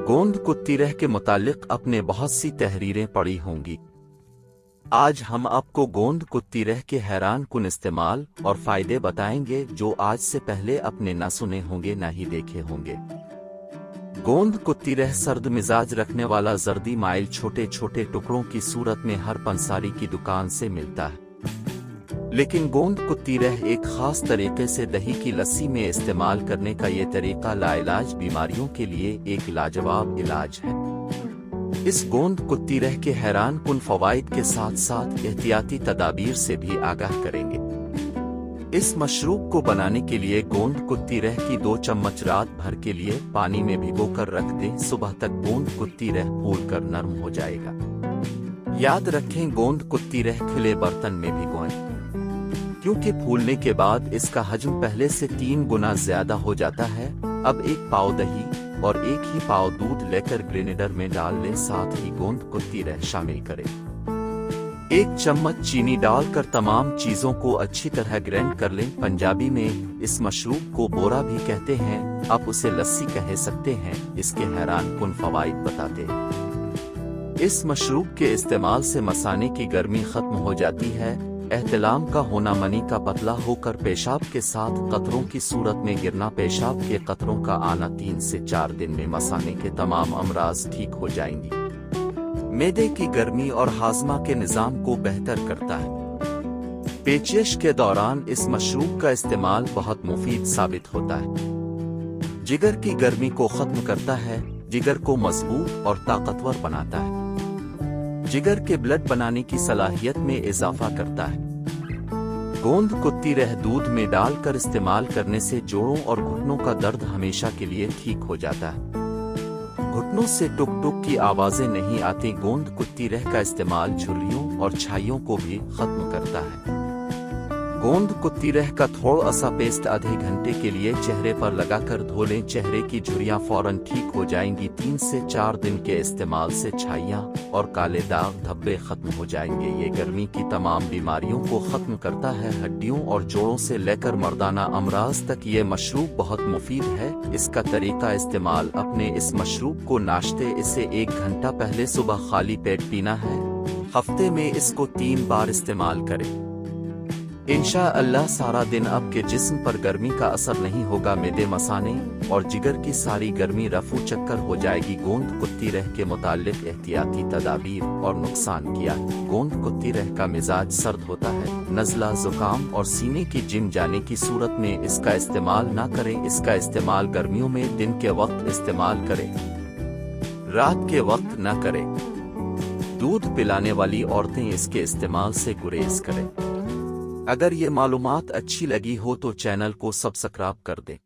गोंद कुत्ती रह के मुतालिक अपने बहुत सी तहरीरें पढ़ी होंगी। आज हम आपको गोंद कुत्ती रह के हैरान कुन इस्तेमाल और फायदे बताएंगे जो आज से पहले अपने न सुने होंगे न ही देखे होंगे। गोंद कुत्ती रह सर्द मिजाज रखने वाला जर्दी माइल छोटे छोटे टुकड़ों की सूरत में हर पंसारी की दुकान से मिलता है, लेकिन गोंद कुत्ती रह एक खास तरीके से दही की लस्सी में इस्तेमाल करने का ये तरीका लाइलाज बीमारियों के लिए एक लाजवाब इलाज है। इस गोंद कुत्ती रह के हैरान कुन फवाइद के साथ साथ एहतियाती तदाबीर से भी आगाह करेंगे। इस मशरूब को बनाने के लिए गोंद कुत्ती रह की 2 चम्मच रात भर के लिए पानी में भिगोकर रख दें। सुबह तक गोंद कुत्ती रह फूल कर नरम हो जाएगा। याद रखें, गोंद कुत्ती रह खुले बर्तन में भिगोएं, क्योंकि फूलने के बाद इसका हजम पहले से 3 गुना ज्यादा हो जाता है। अब 1 पाव दही और 1 ही पाव दूध लेकर ग्रेनेडर में डाल लें, साथ ही गोंद कुत्ती रह शामिल करें। 1 चम्मच चीनी डालकर तमाम चीजों को अच्छी तरह ग्राइंड कर लें। पंजाबी में इस मशरूब को बोरा भी कहते हैं, आप उसे लस्सी कह सकते हैं। इसके हैरान कुन फवाइद बताते हैं। इस मशरूब के इस्तेमाल से मसाने की गर्मी खत्म हो जाती है। एहतलाम का होना, मनी का पतला होकर पेशाब के साथ कतरों की सूरत में गिरना, पेशाब के कतरों का आना 3 से 4 दिन में मसाने के तमाम अमराज ठीक हो जाएंगी। मैदे की गर्मी और हाजमा के निजाम को बेहतर करता है। पेचिश के दौरान इस मशरूब का इस्तेमाल बहुत मुफीद साबित होता है। जिगर की गर्मी को खत्म करता है, जिगर को मजबूत और ताकतवर बनाता है, जिगर के ब्लड बनाने की सलाहियत में इजाफा करता है। गोंद कुत्ती रह दूध में डालकर इस्तेमाल करने से जोड़ों और घुटनों का दर्द हमेशा के लिए ठीक हो जाता है। घुटनों से टुक टुक की आवाजें नहीं आती। गोंद कुत्ती रह का इस्तेमाल झुर्रियों और छाइयों को भी खत्म करता है। गोंद कुत्ती रह का थोड़ा सा पेस्ट आधे घंटे के लिए चेहरे पर लगाकर धो लें। चेहरे की झुर्रियां फौरन ठीक हो जाएंगी। 3 से 4 दिन के इस्तेमाल से छाइयां और काले दाग धब्बे खत्म हो जाएंगे। ये गर्मी की तमाम बीमारियों को खत्म करता है। हड्डियों और जोड़ों से लेकर मर्दाना अमराज तक ये मशरूब बहुत मुफीद है। इसका तरीका इस्तेमाल, अपने इस मशरूब को नाश्ते इसे 1 घंटा पहले सुबह खाली पेट पीना है। हफ्ते में इसको 3 बार इस्तेमाल करें। इंशाअल्लाह सारा दिन आपके जिस्म पर गर्मी का असर नहीं होगा। मैदे, मसाने और जिगर की सारी गर्मी रफू चक्कर हो जाएगी। गोंद कुत्ती रह के मुताल्लिक एहतियाती तदाबीर और नुकसान किया। गोंद कुत्ती रह का मिजाज सर्द होता है। नज़ला, जुकाम और सीने की जिम जाने की सूरत में इसका इस्तेमाल ना करें। इसका इस्तेमाल गर्मियों में दिन के वक्त इस्तेमाल करें, रात के वक्त न करें। दूध पिलाने वाली औरतें इसके इस्तेमाल से गुरेज करें। अगर ये मालूमात अच्छी लगी हो तो चैनल को सब्सक्राइब कर दें।